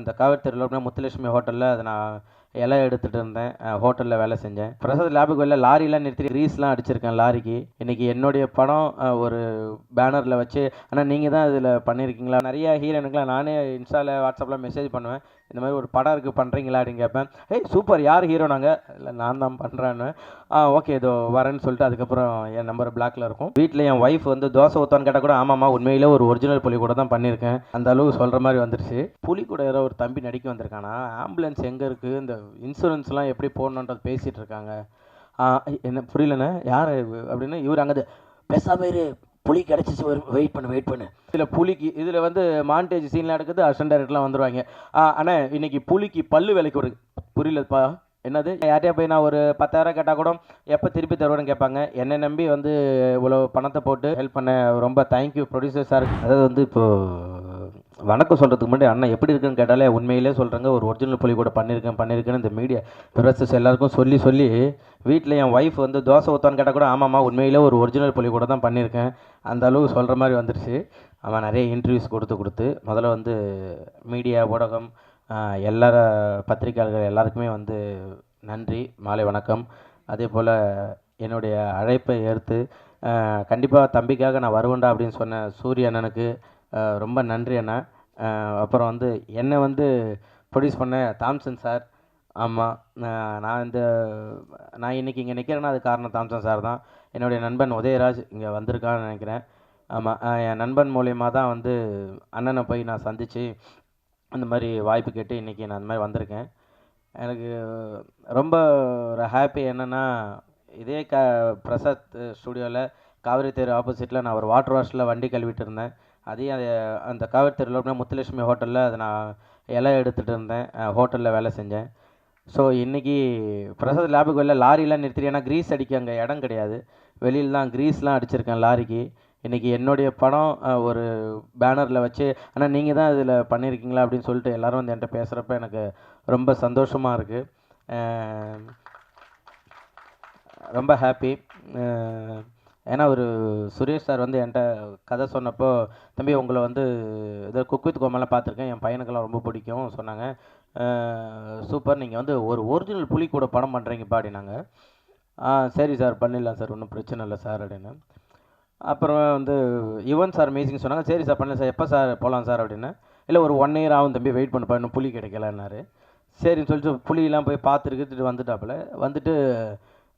அந்த காவேரி முத்துலட்சுமி ஹோட்டலில் அதை நான் இலை எடுத்துகிட்டு இருந்தேன். ஹோட்டலில் வேலை செஞ்சேன். பிரசாத் லேபுக்கு வெளில லாரிலாம் நிறுத்தி க்ரீஸ்லாம் அடிச்சிருக்கேன் லாரிக்கு. இன்றைக்கி என்னுடைய படம் ஒரு பேனரில் வச்சு, ஆனால் நீங்கள் தான் இதில் பண்ணியிருக்கீங்களா? நிறைய ஹீரோனுக்குலாம் நானே இன்ஸ்டாவில் வாட்ஸ்அப்பில் மெசேஜ் பண்ணுவேன். இந்த மாதிரி ஒரு படம் இருக்குது பண்ணுறீங்களா அப்படின்னு கேட்பேன். ஏய் சூப்பர், யார் ஹீரோ? நாங்கள் இல்லை நான் தான் பண்ணுறேன்னு. ஓகே இதோ வரேன்னு சொல்லிட்டு அதுக்கப்புறம் என் நம்பர் பிளாக்ல இருக்கும். வீட்டில் என் ஒய்ஃப் வந்து தோசை ஊற்றான்னு கேட்டால் கூட ஆமாம்மா உண்மையிலே ஒரு ஒரிஜினல் புலி கூட தான் பண்ணியிருக்கேன் அந்த அளவு சொல்கிற மாதிரி வந்துருச்சு. புலி கூட யாரோ ஒரு தம்பி நடிக்க வந்திருக்கானா, ஆம்புலன்ஸ் எங்கே இருக்குது, இந்த இன்சூரன்ஸ்லாம் எப்படி போடணுன்றது பேசிகிட்டு இருக்காங்க. என்ன புரியலண்ணே யார் அப்படின்னு. இவர் அங்கே பேசாம இரு, புலி கிடச்சிச்சு, வெயிட் பண்ணு. இதில் புலிக்கு இதில் வந்து மாண்டேஜ் சீன்லாம் எடுக்குது, அசிஸ்டன்ட் டைரக்டர்லாம் வந்துடுவாங்க. அண்ணே இன்னைக்கு புலிக்கு பல்லு விலைக்கு ஒரு புரியலப்பா என்னது, யார்ட்டையா போய் நான் ஒரு 10,000 கேட்டால் கூட எப்போ திருப்பி தருவேன்னு கேட்பாங்க. என்னை நம்பி வந்து இவ்வளோ பணத்தை போட்டு ஹெல்ப் பண்ண ரொம்ப தேங்க்யூ ப்ரொடியூசர் சார். அதாவது வந்து இப்போது வணக்கம் சொல்கிறதுக்கு முன்னாடி அண்ணன் எப்படி இருக்குன்னு கேட்டாலே உண்மையிலே சொல்கிறாங்க, ஒரு ஒரிஜினல் புலி கூட பண்ணியிருக்கேன்னு இந்த மீடியா ப்ரொசஸ் எல்லாருக்கும் சொல்லி வீட்டில் என் ஒய்ஃப் வந்து தோசை ஊற்றான்னு கேட்டால் கூட ஆமாம்மா உண்மையிலே ஒரு ஒரிஜினல் புலி கூட தான் பண்ணியிருக்கேன் அந்த அளவு சொல்கிற மாதிரி வந்துருச்சு. அவன் நிறைய இன்டர்வியூஸ் கொடுத்து முதல்ல வந்து மீடியா ஊடகம் எல்லார பத்திரிகையாளர்கள் எல்லாருக்குமே வந்து நன்றி, மாலை வணக்கம். அதே போல் என்னுடைய அழைப்பை ஏற்று கண்டிப்பாக தம்பிக்காக நான் வருவேன்டா அப்படின்னு சொன்ன சூரிய அண்ணனுக்கு ரொம்ப நன்றி அண்ணா. அப்புறம் வந்து என்னை வந்து ப்ரொடியூஸ் பண்ண தாம்சன் சார். ஆமாம், நான் இன்றைக்கி இங்கே நிற்கிறேன்னா அது காரணம் தாம்சன் சார் தான். என்னுடைய நண்பன் உதயராஜ் இங்கே வந்திருக்கான்னு நினைக்கிறேன். ஆமாம், என் நண்பன் மூலியமாக தான் வந்து அண்ணனை போய் நான் சந்தித்து அந்த மாதிரி வாய்ப்பு கேட்டு இன்றைக்கி நான் அந்த மாதிரி வந்திருக்கேன். எனக்கு ரொம்ப ஒரு ஹாப்பி என்னென்னா, இதே பிரசாத் ஸ்டுடியோவில் காவிரி தேர் ஆப்போசிட்டில் நான் ஒரு வாட்டர் வாஷில் வண்டி கழுவிட்டு இருந்தேன். அதையும் அந்த காவிரி தேரில் முத்துலட்சுமி ஹோட்டலில் அதை நான் இலை எடுத்துகிட்டு இருந்தேன். ஹோட்டலில் வேலை செஞ்சேன். ஸோ இன்றைக்கி பிரசாத் லேபுக்கு வெளில லாரிலாம் நிறுத்திட்டு, ஏன்னா க்ரீஸ் அடிக்க அங்கே இடம் கிடையாது, வெளியில் தான் க்ரீஸ்லாம் அடிச்சிருக்கேன் லாரிக்கு. இன்றைக்கி என்னுடைய படம் ஒரு பேனரில் வச்சு, ஆனால் நீங்கள் தான் இதில் பண்ணியிருக்கீங்களா அப்படின்னு சொல்லிட்டு எல்லோரும் வந்து என்கிட்ட பேசுகிறப்ப எனக்கு ரொம்ப சந்தோஷமாக இருக்குது, ரொம்ப ஹாப்பி. ஏன்னா ஒரு சுரேஷ் சார் வந்து என்கிட்ட கதை சொன்னப்போ, தம்பி உங்களை வந்து இதை குக் வித் கோமாலாம் பார்த்துருக்கேன், என் பையனுக்கெல்லாம் ரொம்ப பிடிக்கும் சொன்னாங்க. சூப்பர், நீங்கள் வந்து ஒரு ஒரிஜினல் புலி கூட படம் பண்ணுறீங்கப்பா அப்படின்னாங்க. சரி சார் பண்ணிடலாம் சார், ஒன்றும் பிரச்சனை இல்லை சார் அப்படின்னு. அப்புறம் வந்து யுவன் சார் மியூசிக் சொன்னாங்க. சரி சார் பண்ணல சார், எப்போ சார் போகலாம் சார் அப்படின்னு. இல்லை ஒரு 1 இயர் ஆகும் தம்பி, வெயிட் பண்ணப்பா, இன்னும் புலி கிடைக்கலன்னாரு. சரின்னு சொல்லிட்டு புலியெல்லாம் போய் பார்த்துட்டு வந்துட்டாப்புல. வந்துட்டு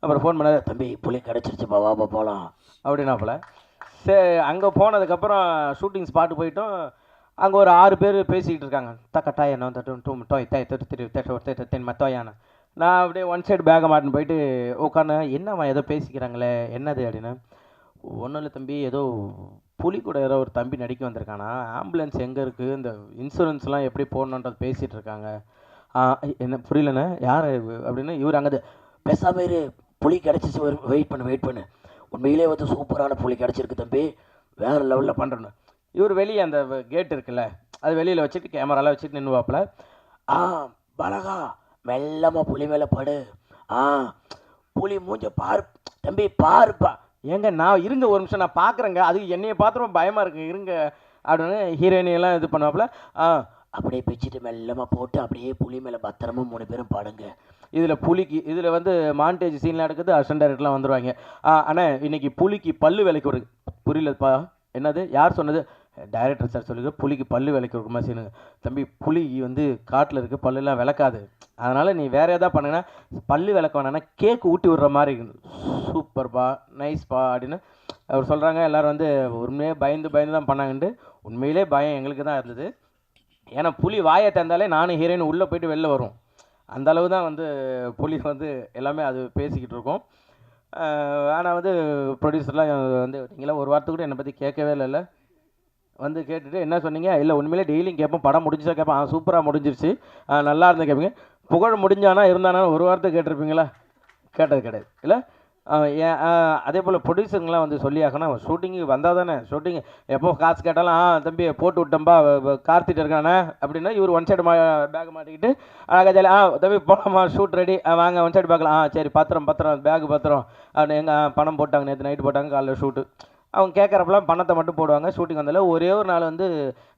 அப்புறம் ஃபோன் பண்ணார், தம்பி புலி கிடச்சிருச்சுப்பா வாப்பா போகலாம் அப்படின்னாப்புல. சரி, அங்கே போனதுக்கப்புறம் ஷூட்டிங் ஸ்பாட்டு போயிட்டோம். அங்கே ஒரு 6 பேர் பேசிக்கிட்டு இருக்காங்க. தக்கட்டாய் என்ன மத்தோயான. நான் அப்படியே ஒன் சைடு பேக்கை மாட்டின்னு போயிட்டு உட்காந்து, என்னம்மா ஏதோ பேசிக்கிறாங்களே என்னது அப்படின்னு. ஒன்றும் இல்லை தம்பி, ஏதோ புலி கூட ஏதோ ஒரு தம்பி நடிக்க வந்திருக்கானா, ஆம்புலன்ஸ் எங்கே இருக்குது, இந்த இன்சூரன்ஸ்லாம் எப்படி போடணுன்றது பேசிகிட்டு இருக்காங்க. என்ன புரியலண்ணே யார் அப்படின்னு. இவர் அங்கே பேசாம இரு, புலி கிடச்சிச்சு, வெயிட் பண்ணு, உண்மையிலே வந்து சூப்பரான புலி கிடச்சிருக்கு தம்பி, வேறு லெவலில் பண்ணுறேன்னு. இவர் வெளியே அந்த கேட் இருக்குல்ல, அது வெளியில் வச்சுட்டு கேமராலாம் வச்சுட்டு நின்றுவாப்பில். பலகா மெல்லமாக புலி மேலே படு, புலி மூஞ்ச பாரு தம்பி பாருப்பா. ஏங்க நான் இருங்க ஒரு நிமிஷம் நான் பார்க்குறேங்க, அது என்னையை பார்த்துருவோம் பயமாக இருக்குங்க இருங்க அப்படின்னு ஹீரோயினியெல்லாம் இது பண்ணுவாப்புல. அப்படியே பிச்சுட்டு மெல்லமாக போட்டு அப்படியே புலி மேலே பத்திரமா 3 பேரும் பாடுங்க. இதில் புலிக்கு இதில் வந்து மாண்டேஜ் சீன்லாம் எடுக்குது, அசிஸ்டன்ட் டைரக்டர்லாம் வந்துடுவாங்க. அண்ணே இன்னைக்கு புலிக்கு பல்லு விலைக்கு ஒரு புரியலப்பா என்னது, யார் சொன்னது? டைரக்டர் சார் சொல்லுங்க, புலிக்கு பல்லு விலைக்கு இருக்குமா சீனுங்க. தம்பி புலி வந்து காட்டில் இருக்குது, பல்லுலாம் விளக்காது, அதனால் நீ வேறு எதாவது பண்ணுங்கன்னா பல்லு விளக்க வேணான்னா கேக்கு ஊட்டி விடுற மாதிரி சூப்பர்ப்பா நைஸ்ப்பா அப்படின்னு அவர் சொல்கிறாங்க. எல்லோரும் வந்து உண்மையே பயந்து தான் பண்ணாங்கன்ட்டு. உண்மையிலே பயம் எங்களுக்கு தான் இருந்தது, ஏன்னா புலி வாயை திறந்தாலே நானும் ஹீரோயின் உள்ளே போய்ட்டு வெளில வரும், அந்த அளவு தான் வந்து புலி வந்து எல்லாமே அது பேசிக்கிட்டு இருக்கோம். ஆனால் வந்து ப்ரொடியூசர்லாம் வந்து நீங்களாம் ஒரு வாரத்துக்கு கூட என்னை பற்றி கேட்கவே இல்லைல்ல, வந்து கேட்டுட்டு என்ன சொன்னீங்க, இல்லை உண்மையிலே டெய்லியும் கேட்போம், படம் முடிஞ்சா கேட்பேன், சூப்பராக முடிஞ்சிருச்சு, நல்லா இருந்தால் கேட்பீங்க, புகழ் முடிஞ்சானா இருந்தானா ஒரு வாரத்தை கேட்டிருப்பீங்களா? கேட்டது கிடையாது இல்லை. அதே போல் ப்ரொடியூசருங்களாம் வந்து சொல்லி ஆகணும், ஷூட்டிங்கு வந்தால் தானே, ஷூட்டிங் எப்போ காசு கேட்டாலும் தம்பி போட்டு விட்டம்பா கார்த்திட்டு இருக்கானே அப்படின்னா, இவர் ஒன் சைடு பேக் மாட்டிக்கிட்டு அழகா ஜாலி, தம்பி போகலாமா ஷூட் ரெடி, வாங்க ஒன் சைடு பார்க்கலாம், சரி பத்திரம் பேக் பத்திரம் அப்படின்னு. எங்கள் பணம் போட்டாங்க, நேற்று நைட்டு போட்டாங்க, காலைல ஷூட்டு அவங்க கேட்குறப்பெல்லாம் பணத்தை மட்டும் போடுவாங்க. ஷூட்டிங் வந்தாலும் ஒரே ஒரு நாள் வந்து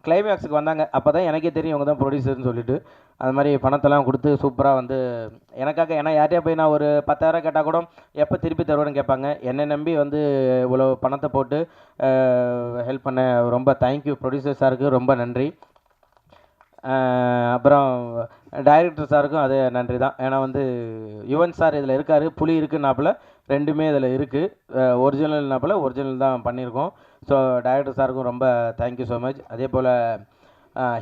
கிளைமேக்ஸுக்கு வந்தாங்க. அப்போ தான் எனக்கே தெரியும் இவங்க தான் ப்ரொடியூசர்னு சொல்லிட்டு. அது மாதிரி பணத்தெல்லாம் கொடுத்து சூப்பராக வந்து எனக்காக, ஏன்னா யார்ட்டையா போய் நான் ஒரு 10,000 கேட்டால் கூட எப்போ திருப்பி தருவேன்னு கேட்பாங்க. என்னை நம்பி வந்து இவ்வளோ பணத்தை போட்டு ஹெல்ப் பண்ண ரொம்ப தேங்க்யூ ப்ரொடியூசர் சாருக்கு, ரொம்ப நன்றி. அப்புறம் டைரக்டர் சாருக்கும் அதே நன்றி தான். ஏன்னா வந்து யுவன் சார் இதில் இருக்கார், புலி இருக்குன்னாப்புல, ரெண்டுமே இதில் இருக்குது. ஒரிஜினல்னாப்புல ஒரிஜினல் தான் பண்ணியிருக்கோம். ஸோ டைரக்டர் சாருக்கும் ரொம்ப தேங்க்யூ ஸோ மச். அதே போல்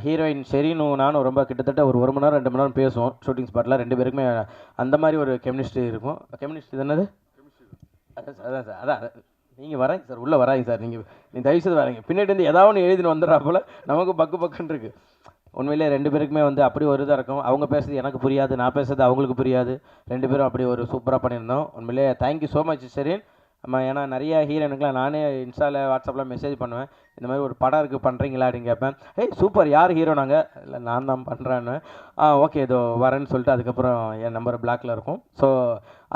ஹீரோயின் ஷெரீனும் நானும் ரொம்ப கிட்டத்தட்ட ஒரு 1 மணி நேரம் 2 மணி நேரம் பேசுவோம் ஷூட்டிங் ஸ்பாட்டில். 2 பேருக்குமே அந்த மாதிரி ஒரு கெமிஸ்ட்ரி இருக்கும். கெமிஸ்ட்ரி தானது? அதான் சார், அதான் நீங்கள் வராங்க சார், உள்ளே வராங்க சார், நீங்கள் தயவுசெய்து வராங்க. பின்னாடி வந்து ஏதாவது ஒன்று எழுதின்னு வந்துடுறா போல் நமக்கு பக்குன்னு இருக்குது. உண்மையிலே 2 பேருக்குமே வந்து அப்படி ஒரு இதாக இருக்கும். அவங்க பேசுறது எனக்கு புரியாது, நான் பேசுறது அவங்களுக்கு புரியாது. 2 பேரும் அப்படி ஒரு சூப்பராக பண்ணியிருந்தோம். உண்மையிலே தேங்க்யூ ஸோ மச் ஷெரீன். ஏன்னா நிறைய ஹீரோனுக்குலாம் நானே இன்ஸ்டாவில் வாட்ஸ்அப்பில் மெசேஜ் பண்ணுவேன், இந்த மாதிரி ஒரு படம் இருக்குது பண்ணுறீங்களா அப்படின்னு கேட்பேன். ஏய் சூப்பர், யார் ஹீரோ? நாங்கள் இல்லை, நான் தான் பண்ணுறேன்னு. ஓகே இதோ வரேன்னு சொல்லிட்டு அதுக்கப்புறம் என் நம்பர் பிளாக்ல இருக்கும். ஸோ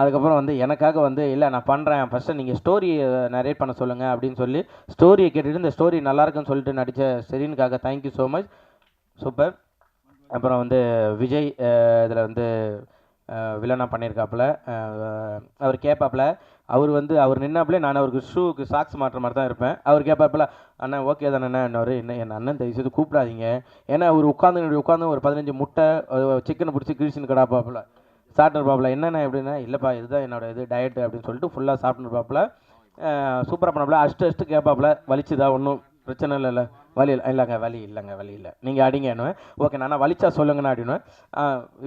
அதுக்கப்புறம் வந்து எனக்காக வந்து இல்லை நான் பண்ணுறேன், ஃபஸ்ட்டு நீங்கள் ஸ்டோரியை நரேட் பண்ண சொல்லுங்கள் அப்படின்னு சொல்லி ஸ்டோரியை கேட்டுட்டு இந்த ஸ்டோரி நல்லாயிருக்குன்னு சொல்லிட்டு நடித்த ஷெரீனுக்காக தேங்க்யூ ஸோ மச். சூப்பர். அப்புறம் வந்து விஜய் இதில் வந்து வில்லனாக பண்ணியிருக்காப்புல. அவர் கேட்பாப்புல, அவர் நின்னாப்புல நான் அவருக்கு ஷூக்கு சாக்ஸ் மாட்டுற மாதிரி தான் இருப்பேன். அவர் கேட்பாப்புல, அண்ணா ஓகே தானே இன்னொரு என்ன என் அண்ணன் தயவுசெய்து கூப்பிடாதீங்க. ஏன்னா அவர் உட்காந்து ஒரு 15 முட்டை சிக்கனை பிடிச்சி கிழிச்சின்னு கிடாப்பாப்புல சாப்பிட்டுருப்பாப்புல. என்னென்ன எப்படின்னா, இல்லைப்பா இதுதான் என்னோட இது டயட்டு அப்படின்னு சொல்லிட்டு ஃபுல்லாக சாப்பிட்டுருப்பாப்புல. சூப்பராக பண்ணாப்புல. அஷ்டு கேட்பாப்புல, வலிச்சுதா? ஒன்றும் பிரச்சனை இல்லைல்ல? வலி இல்லைங்க, வலி இல்லை, நீங்கள் அடிங்கன்னுவேன். ஓகே நான் வலிச்சா சொல்லுங்கண்ணா அப்படின்னுவேன்.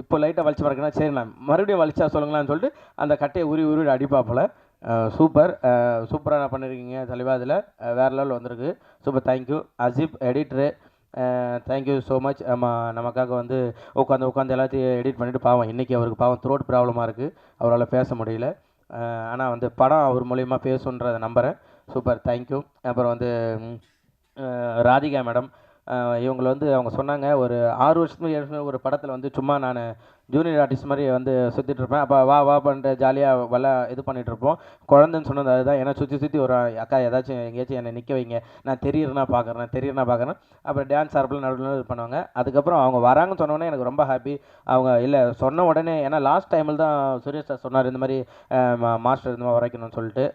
இப்போ லைட்டாக வலிச்சு பார்க்கணும், சரி நான் மறுபடியும் வலிச்சா சொல்லுங்களான்னு சொல்லிட்டு அந்த கட்டையை உருவி அடிப்பாப்புல. சூப்பர், சூப்பராக பண்ணியிருக்கீங்க தலைவா. அதில் வேறு லெவலில் வந்திருக்கு. Super, thank you. அஜிப் எடிட்ரு, தேங்க்யூ ஸோ மச். நமக்காக வந்து உட்காந்து எல்லாத்தையும் எடிட் பண்ணிவிட்டு, பாவம் இன்றைக்கி அவருக்கு பாவம் த்ரோட் ப்ராப்ளமாக இருக்குது, அவரால் பேச முடியல. ஆனால் வந்து படம் அவர் மூலிமா பேசுன்றதை நம்புகிறேன். Super, thank you. அப்புறம் வந்து ராதிகா மேடம், இவங்களை வந்து அவங்க சொன்னாங்க ஒரு 6 வருஷத்துக்கு 7 வருஷம் ஒரு படத்தில் வந்து சும்மா நான் ஜூனியர் ஆர்டிஸ்ட் மாதிரி வந்து சுற்றிட்டு இருப்பேன். அப்போ வா பண்ணிட்டு ஜாலியாக இது பண்ணிகிட்ருப்போம். குழந்தைன்னு சொன்னது அதுதான். ஏன்னா சுற்றி ஒரு அக்கா ஏதாச்சும் எங்கேயாச்சும் என்னை நிற்க வைங்க, நான் தெரியுறேன்னா பார்க்குறேன். அப்புறம் டான்ஸ் ஆரப்பில் நடுவில் இது பண்ணுவாங்க. அதுக்கப்புறம் அவங்க வராங்கன்னு சொன்னோடனே எனக்கு ரொம்ப ஹாப்பி. அவங்க இல்லை சொன்ன உடனே, ஏன்னா லாஸ்ட் டைமில் தான் சுரேஷ் சார் சொன்னார் இந்த மாதிரி மாஸ்டர் இந்த மாதிரி வரைக்கணும்னு சொல்லிட்டு.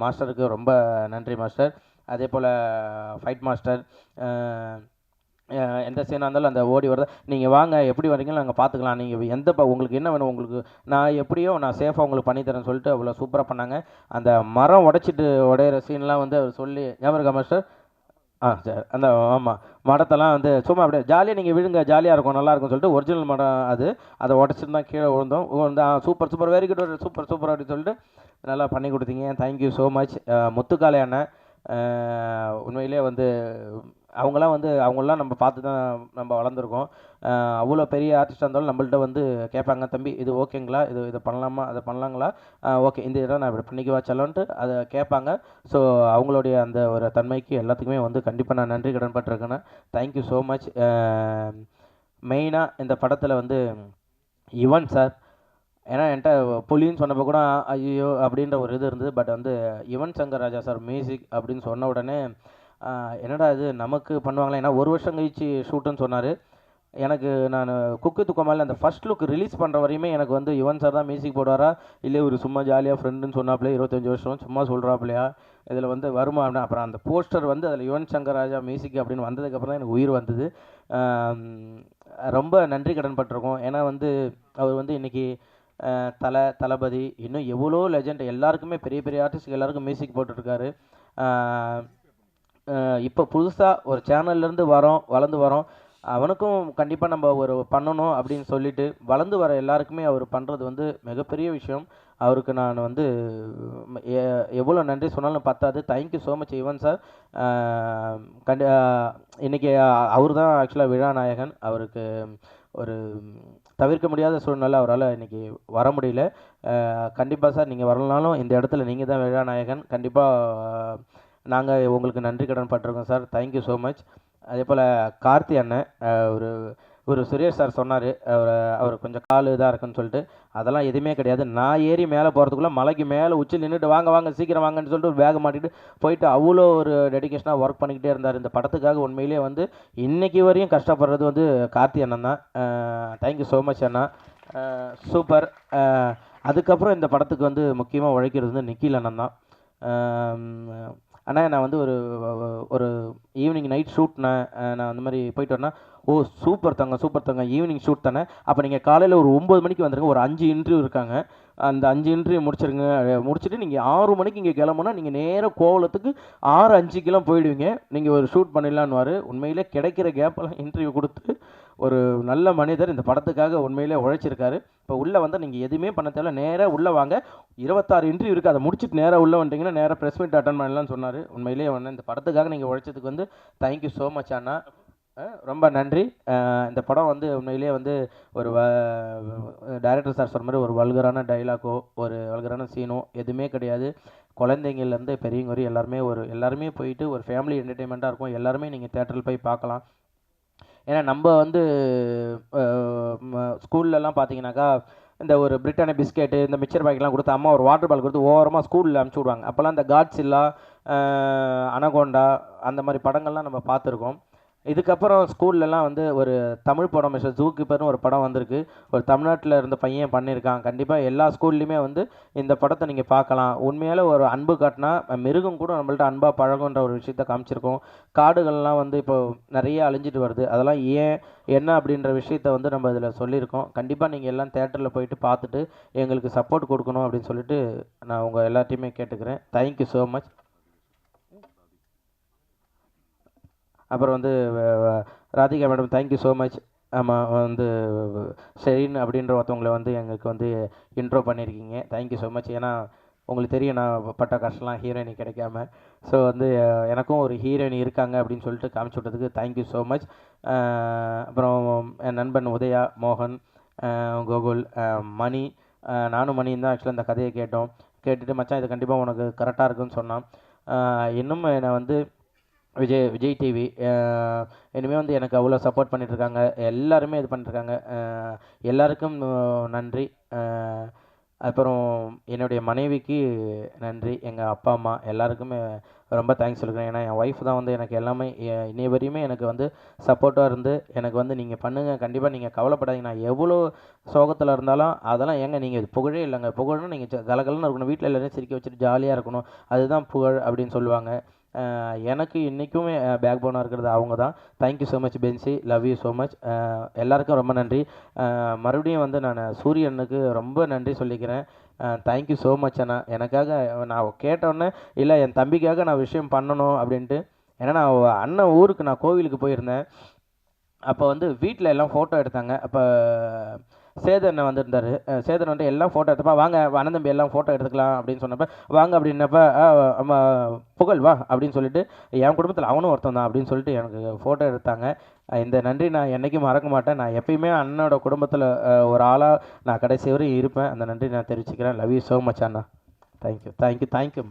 மாஸ்டருக்கு ரொம்ப நன்றி மாஸ்டர். அதே போல் ஃபைட் மாஸ்டர், எந்த சீனாக இருந்தாலும் அந்த ஓடி வரத நீங்கள் வாங்க, எப்படி வரீங்களோ நாங்கள் பார்த்துக்கலாம், நீங்கள் உங்களுக்கு என்ன வேணும், உங்களுக்கு நான் எப்படியோ நான் சேஃபாக உங்களுக்கு பண்ணித்தரேன்னு சொல்லிட்டு அவ்வளோ சூப்பராக பண்ணாங்க. அந்த மரம் உடையிற சீன்லாம் வந்து அவர் சொல்லி ஞாபகம் இருக்கா மாஸ்டர்? சரி, அந்த ஆமாம், மரத்தெல்லாம் வந்து சும்மா அப்படியே ஜாலியாக நீங்கள் விழுங்க, ஜாலியாக இருக்கும், நல்லாயிருக்கும் சொல்லிட்டு ஒரிஜினல் மரம் அதை உடச்சிட்டு தான் கீழே விழுந்தோம். சூப்பர் வெரி குட், சூப்பர் அப்படின்னு சொல்லிட்டு நல்லா பண்ணி கொடுத்தீங்க. Thank you so much. முத்துக்காலை அண்ணன், உண்மையிலே வந்து அவங்களாம் நம்ம பார்த்து தான் நம்ம வளர்ந்துருக்கோம். அவ்வளோ பெரிய ஆர்டிஸ்டாக இருந்தாலும் நம்மள்ட்ட வந்து கேட்பாங்க, தம்பி இது ஓகேங்களா, இதை பண்ணலாமா, அதை பண்ணலாங்களா, ஓகே இந்த இடம் நான் இப்படி பண்ணிக்குவா செல்லோன்ட்டு அதை கேட்பாங்க. ஸோ அவங்களுடைய அந்த ஒரு தன்மைக்கு எல்லாத்துக்குமே வந்து கண்டிப்பாக நான் நன்றி கடன் பட்டிருக்கேன். Thank you so much. மெயினாக இந்த படத்தில் வந்து யுவன் சார், ஏன்னா என்கிட்ட புலின்னு சொன்னப்போ கூட ஐயோ அப்படின்ற ஒரு இது இருந்தது. பட் வந்து யுவன் சங்கர் ராஜா சார் மியூசிக் அப்படின்னு சொன்ன உடனே என்னடா இது நமக்கு பண்ணுவாங்களே, ஏன்னா 1 வருஷம் கழிச்சு ஷூட்டுன்னு சொன்னார். எனக்கு நான் குக்கு துக்கமால அந்த ஃபஸ்ட் லுக் ரிலீஸ் பண்ணுற வரையுமே எனக்கு வந்து யுவன் சார் தான் மியூசிக் போடுவாரா, இல்லை ஒரு சும்மா ஜாலியாக ஃப்ரெண்டுன்னு சொன்னாப்பிலே 25 வருஷம் சும்மா சொல்கிறாப்பிலையா, இதில் வந்து வருமா அப்படின்னா. அப்புறம் அந்த போஸ்டர் வந்து அதில் யுவன் சங்கர் ராஜா மியூசிக் அப்படின்னு வந்ததுக்கப்புறம் தான் எனக்கு உயிர் வந்தது. ரொம்ப நன்றி கடன் பட்டிருக்கோம். ஏன்னா வந்து அவர் வந்து இன்றைக்கி தளபதி இன்னும் எவ்வளோ லெஜண்ட் எல்லாருக்குமே பெரிய பெரிய ஆர்டிஸ்ட் எல்லாருக்கும் மியூசிக் போட்டுருக்காரு. இப்போ புதுசாக ஒரு சேனல்லேருந்து வளர்ந்து வரோம், அவனுக்கும் கண்டிப்பாக நம்ம ஒரு பண்ணணும் அப்படின்னு சொல்லிட்டு வளர்ந்து வர எல்லாருக்குமே அவர் பண்ணுறது வந்து மிகப்பெரிய விஷயம். அவருக்கு நான் வந்து எவ்வளோ நன்றி சொன்னாலும் பத்தாது. Thank you so much Yuvan sir. இன்றைக்கி அவர் தான் ஆக்சுவலாக விழாநாயகன். அவருக்கு ஒரு தவிர்க்க முடியாத சூழ்நிலை, அவரால் இன்றைக்கி வர முடியல. கண்டிப்பாக சார் நீங்கள் வரலனாலும் இந்த இடத்துல நீங்கள் தான் விழாநாயகன். கண்டிப்பாக நாங்கள் உங்களுக்கு நன்றி கடன் பட்டிருக்கோம் சார். Thank you so much. அதே போல் கார்த்தி அண்ணன், ஒரு ஒரு சுரேஷ் சார் சொன்னார், அவர் கொஞ்சம் கால் இதாக இருக்குன்னு சொல்லிட்டு. அதெல்லாம் எதுவுமே கிடையாது. நான் ஏறி மேலே போகிறதுக்குள்ளே மலைக்கு மேலே உச்சியில் நின்றுட்டு வாங்க வாங்க சீக்கிரம் வாங்கன்னு சொல்லிட்டு ஒரு பேகை மாட்டிட்டு போயிட்டு அவ்வளோ ஒரு டெடிகேஷனாக ஒர்க் பண்ணிக்கிட்டே இருந்தார். இந்த படத்துக்காக உண்மையிலேயே வந்து இன்னைக்கு வரையும் கஷ்டப்படுறது வந்து கார்த்தி அண்ணன் தான். தேங்க்யூ ஸோ மச் அண்ணா. சூப்பர். அதுக்கப்புறம் இந்த படத்துக்கு வந்து முக்கியமாக உழைக்கிறது வந்து நிக்கில் அண்ணன் தான். அண்ணா நான் வந்து ஒரு ஒரு ஈவினிங் நைட் ஷூட்ண்ணே, நான் அந்த மாதிரி போயிட்டு வரேன்னா, ஓ சூப்பர் தங்க ஈவினிங் ஷூட் தானே, அப்போ நீங்கள் காலையில் ஒரு 9 மணிக்கு வந்துருங்க, ஒரு 5 இன்டர்வியூ இருக்காங்க, அந்த 5 இன்டர்வியூ முடிச்சுட்டு நீங்கள் 6 மணிக்கு இங்கே கிளம்புனா நீங்கள் நேராக கோவலத்துக்கு 6:05க்கெல்லாம் போயிடுவீங்க, நீங்கள் ஒரு ஷூட் பண்ணிடலான்னுவார். உண்மையிலே கிடைக்கிற கேப்பெல்லாம் இன்டர்வியூ கொடுத்து ஒரு நல்ல மனிதர் இந்த படத்துக்காக உண்மையிலே உழைச்சிருக்காரு. இப்போ உள்ளே வந்து நீங்கள் எதுவுமே பண்ண தேவையில்ல, நேராக உள்ளே வாங்க, 26 இன்டர்வியூ இருக்குது, அதை முடிச்சுட்டு நேராக உள்ளே வந்துட்டிங்கன்னா நேராக ப்ரெஸ் மீட் அட்டன் பண்ணலாம்னு சொன்னார். உண்மையிலேயே இந்த படத்துக்காக நீங்கள் உழைச்சதுக்கு வந்து தேங்க்யூ ஸோ மச் அண்ணா. ரொம்ப நன்றி. இந்த படம் வந்து உண்மையிலேயே வந்து ஒரு டைரக்டர் சார் சொன்ன மாதிரி ஒரு வல்கரான டைலாக்கோ ஒரு வல்கரான சீனோ எதுவுமே கிடையாது. குழந்தைங்கள்லேருந்து பெரியவங்க வரையும் எல்லாருமே போயிட்டு ஒரு ஃபேமிலி என்டர்டெயின்மெண்ட்டாக இருக்கும். எல்லாருமே நீங்கள் தேட்டரில் போய் பார்க்கலாம். ஏன்னா நம்ம வந்து ஸ்கூல்லலாம் பார்த்தீங்கன்னாக்கா இந்த ஒரு பிரிட்டானியா பிஸ்கெட்டு இந்த மிக்சர் பாக்கெட்லாம் கொடுத்து அம்மா ஒரு வாட்டர் பால் கொடுத்து ஓரமாக ஸ்கூலில் அனுப்பிச்சி விடுவாங்க. அப்போல்லாம் இந்த காட்ஸில்லா, அனகோண்டா அந்த மாதிரி படங்கள்லாம் நம்ம பார்த்துருக்கோம். இதுக்கப்புறம் ஸ்கூல்லலாம் வந்து ஒரு தமிழ் படம் மிஸ்டர் ஜூகீப்பர்னு ஒரு படம் வந்திருக்கு. ஒரு தமிழ்நாட்டில் இருந்த பையன் பண்ணியிருக்கான். கண்டிப்பாக எல்லா ஸ்கூல்லையுமே வந்து இந்த படத்தை நீங்கள் பார்க்கலாம். உண்மையால் ஒரு அன்பு காட்டினா மிருகம் கூட நம்மள்ட்ட அன்பாக பழகுன்ற ஒரு விஷயத்த காமிச்சிருக்கோம். காடுகள்லாம் வந்து இப்போ நிறைய அழிஞ்சிட்டு வருது. அதெல்லாம் என்ன அப்படின்ற விஷயத்த வந்து நம்ம இதில் சொல்லியிருக்கோம். கண்டிப்பாக நீங்கள் எல்லாம் தேட்டரில் போயிட்டு பார்த்துட்டு எங்களுக்கு சப்போர்ட் கொடுக்கணும் அப்படின்னு சொல்லிட்டு நான் உங்கள் எல்லாத்தையுமே கேட்டுக்கிறேன். Thank you so much. அப்புறம் வந்து Radhika madam thank you so much. ஆமாம் வந்து ஷெரீன் அப்படின்ற ஒருத்தவங்களை வந்து எங்களுக்கு வந்து இன்ட்ரோ பண்ணியிருக்கீங்க. Thank you so much. ஏன்னா உங்களுக்கு தெரியும் நான் பட்ட கஷ்டம்லாம் ஹீரோயினி கிடைக்காம. ஸோ வந்து எனக்கும் ஒரு ஹீரோயினி இருக்காங்க அப்படின்னு சொல்லிட்டு காமிச்சு விட்டதுக்கு தேங்க்யூ ஸோ மச். அப்புறம் என் நண்பன் உதயா, மோகன், கோகுல், மணி, நானும் மணியும் தான் ஆக்சுவலாக இந்த கதையை கேட்டுட்டு மச்சான் இது கண்டிப்பாக உனக்கு கரெக்டாக இருக்குன்னு சொன்னான். இன்னும் என்னை வந்து விஜய் டிவி இனிமேல் வந்து எனக்கு அவ்வளோ சப்போர்ட் பண்ணிகிட்ருக்காங்க. எல்லாருமே இது பண்ணிட்டுருக்காங்க. எல்லாருக்கும் நன்றி. அப்புறம் என்னுடைய மனைவிக்கு நன்றி. எங்கள் அப்பா அம்மா எல்லாருக்குமே ரொம்ப தேங்க்ஸ் சொல்லிக்கிறேன். ஏன்னா என் ஒய்ஃப் தான் வந்து எனக்கு எல்லாமே இன்னைய வரையுமே எனக்கு வந்து சப்போர்ட்டாக இருந்து எனக்கு வந்து நீங்கள் பண்ணுங்கள், கண்டிப்பாக நீங்கள் கவலைப்படாதீங்க, நான் எவ்வளோ சோகத்தில் இருந்தாலும் அதெல்லாம் ஏங்க நீங்கள் புகழே இல்லைங்க, புகழ்னா நீங்கள் கலகலன்னு இருக்கணும், வீட்டில் எல்லோரையும் சிரிக்க வச்சுட்டு ஜாலியாக இருக்கணும், அதுதான் புகழ் அப்படின்னு சொல்லுவாங்க. எனக்கு இன்றைக்குமே பேக் போனாக இருக்கிறது அவங்க தான். தேங்க்யூ ஸோ மச் பென்சி, லவ் யூ ஸோ மச். எல்லாருக்கும் ரொம்ப நன்றி. மறுபடியும் வந்து நான் சூரியனுக்கு ரொம்ப நன்றி சொல்லிக்கிறேன். தேங்க்யூ ஸோ மச் அண்ணா. எனக்காக நான் கேட்டோன்னே இல்லை என் தம்பிக்காக நான் விஷயம் பண்ணணும் அப்படின்ட்டு. ஏன்னா நான் அண்ணன் ஊருக்கு நான் கோவிலுக்கு போயிருந்தேன். அப்போ வந்து வீட்டில் எல்லாம் ஃபோட்டோ எடுத்தாங்க. அப்போ சேதன் வந்திருந்தார். சேதன் வந்து எல்லாம் ஃபோட்டோ எடுத்தப்ப வாங்க அண்ணன் தம்பி எல்லாம் ஃபோட்டோ எடுத்துக்கலாம் அப்படின்னு சொன்னப்போ வாங்க அப்படின்னப்ப புகழ் வா அப்படின்னு சொல்லிட்டு என் குடும்பத்தில் அவனும் ஒருத்தன் தான் அப்படின்னு சொல்லிட்டு எனக்கு ஃபோட்டோ எடுத்தாங்க. இந்த நன்றி நான் என்றைக்கும் மறக்க மாட்டேன். நான் எப்பயுமே அண்ணனோட குடும்பத்தில் ஒரு ஆளாக நான் கடைசி வரையும் இருப்பேன். அந்த நன்றி நான் தெரிவிச்சுக்கிறேன். Love you so much Anna. Thank you.